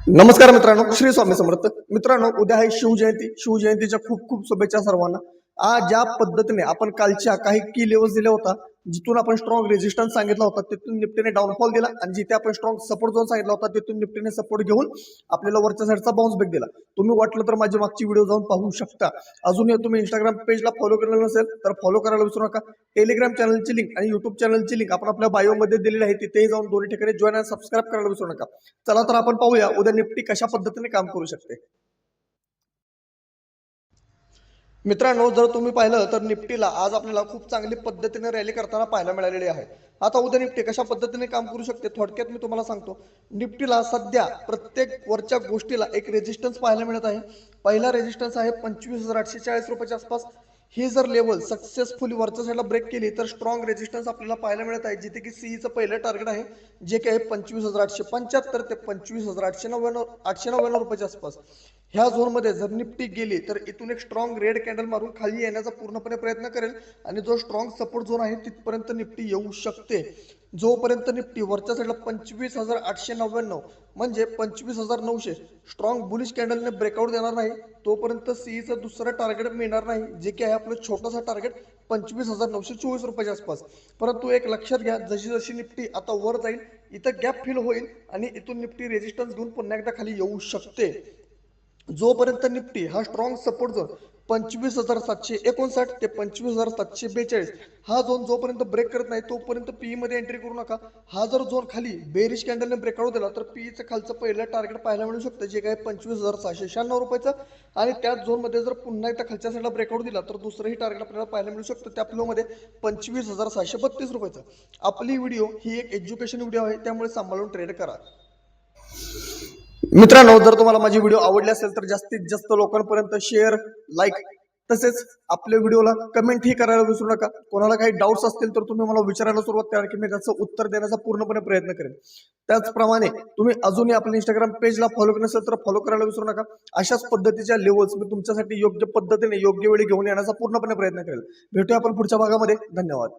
नमस्कार मित्रांनो, श्री स्वामी समर्थ. मित्रांनो, उद्या आहे शिवजयंती. शिवजयंतीच्या खूप खूप शुभेच्छा सर्वांना. आज ज्या पद्धतीने आपण कालच्या काही की लेवल्स दिल्या होता, जिथून आपण स्ट्रॉंग रेजिस्टन्स सांगितला होता तिथून निफ्टीने डाऊनफॉल दिला, आणि जिथे आपण स्ट्रॉंग सपोर्ट झोन सांगितला होता तिथून निफ्टीने सपोर्ट घेऊन आपल्याला वरच्या साईडचा बाउन्स बॅक दिला. तुम्ही वाटलं तर माझी मागची व्हिडिओ जाऊन पाहू शकता. अजूनही तुम्ही इंस्टाग्राम पेजला फॉलो केलेलं नसेल तर फॉलो करायला विसरू नका. टेलिग्राम चॅनलची लिंक आणि युट्यूब चॅनलची लिंक आपण आपल्या बायोमध्ये दिलेली आहे, तिथेही जाऊन दोन्ही ठिकाणी जॉईन आणि सबस्क्राईब करायला विसरू नका. चला तर आपण पाहूया उद्या निफ्टी कशा पद्धतीने काम करू शकते. मित्रांनो, जर तुम्ही पाहिलं तर निफ्टीला आज आपल्याला खूप चांगली पद्धतीने रॅली करताना पाहायला मिळालेली आहे. आता उद्या निफ्टी कशा पद्धतीने काम करू शकते थोडक्यात मी तुम्हाला सांगतो. निफ्टीला सध्या प्रत्येक वरच्या गोष्टीला एक रेजिस्टन्स पाहायला मिळत आहे. पहिला रेजिस्टन्स आहे 25,840 रुपयाच्या आसपास. ही जर लेवल सक्सेसफुली वरच्या साईडला ब्रेक केली तर स्ट्रॉंग रेजिस्टन्स आपल्याला पाहायला मिळत आहे, जिथे की सीईचं पहिलं टार्गेट आहे, जे काही 25,875 ते 25,899 रुपयाच्या आसपास. ह्या झोनमध्ये जर निफ्टी गेली तर इथून एक स्ट्रॉंग रेड कॅन्डल मारून खाली येण्याचा पूर्णपणे प्रयत्न करेल, आणि जो स्ट्रॉंग सपोर्ट झोन आहे तिथपर्यंत निफ्टी येऊ शकते. जोपर्यंत निफ्टी वरच्या साईडला 25,899 म्हणजे 25,900 स्ट्रॉंग बुलिश कॅन्डलने ब्रेकआउट देणार नाही, तोपर्यंत सीईचं दुसरं टार्गेट मिळणार नाही, जे की आहे आपलं छोटंसं टार्गेट 25,924 रुपयाच्या आसपास. परंतु एक लक्षात घ्या, जशी जशी निफ्टी आता वर जाईल इथं गॅप फिल होईल आणि इथून निफ्टी रेजिस्टन्स घेऊन पुन्हा एकदा खाली येऊ शकते. जोपर्यंत निफ्टी हा स्ट्रॉंग सपोर्ट झोन 25,759 ते 25,742 हा झोन जोपर्यंत ब्रेक करत नाही तोपर्यंत पीई मध्ये एंट्री करू नका. हा जर झोन खाली बेरिश कॅन्डलने ब्रेकआउट दिला तर पीईचं खालचं पहिलं टार्गेट पाहायला मिळू शकतं, जे काय 25,696 रुपयाचं. आणि त्याच झोनमध्ये जर पुन्हा एकदा खालच्या साईडला ब्रेकआउट दिला तर दुसरंही टार्गेट आपल्याला पाहायला मिळू शकतं, त्या फ्लोमध्ये 25,632 रुपयाचं. आपली व्हिडिओ ही एक एज्युकेशन व्हिडिओ आहे, त्यामुळे सांभाळून ट्रेड करा. मित्रांनो, जर तुम्हाला माझी व्हिडिओ आवडली असेल तर जास्तीत जास्त लोकांपर्यंत शेअर, लाईक तसेच आपल्या व्हिडिओला कमेंट ही करायला विसरू नका. कोणाला काही डाऊट्स असतील तर तुम्ही मला विचारायला सुरुवात करा, की मी त्याचं उत्तर देण्याचा पूर्णपणे प्रयत्न करेन. त्याचप्रमाणे तुम्ही अजूनही आपल्या इंस्टाग्राम पेजला फॉलो केलं नसेल तर फॉलो करायला विसरू नका. अशाच पद्धतीच्या लेवल्स मी तुमच्यासाठी योग्य पद्धतीने योग्य वेळी घेऊन येण्याचा पूर्णपणे प्रयत्न करेल. भेटूया आपण पुढच्या भागामध्ये. धन्यवाद.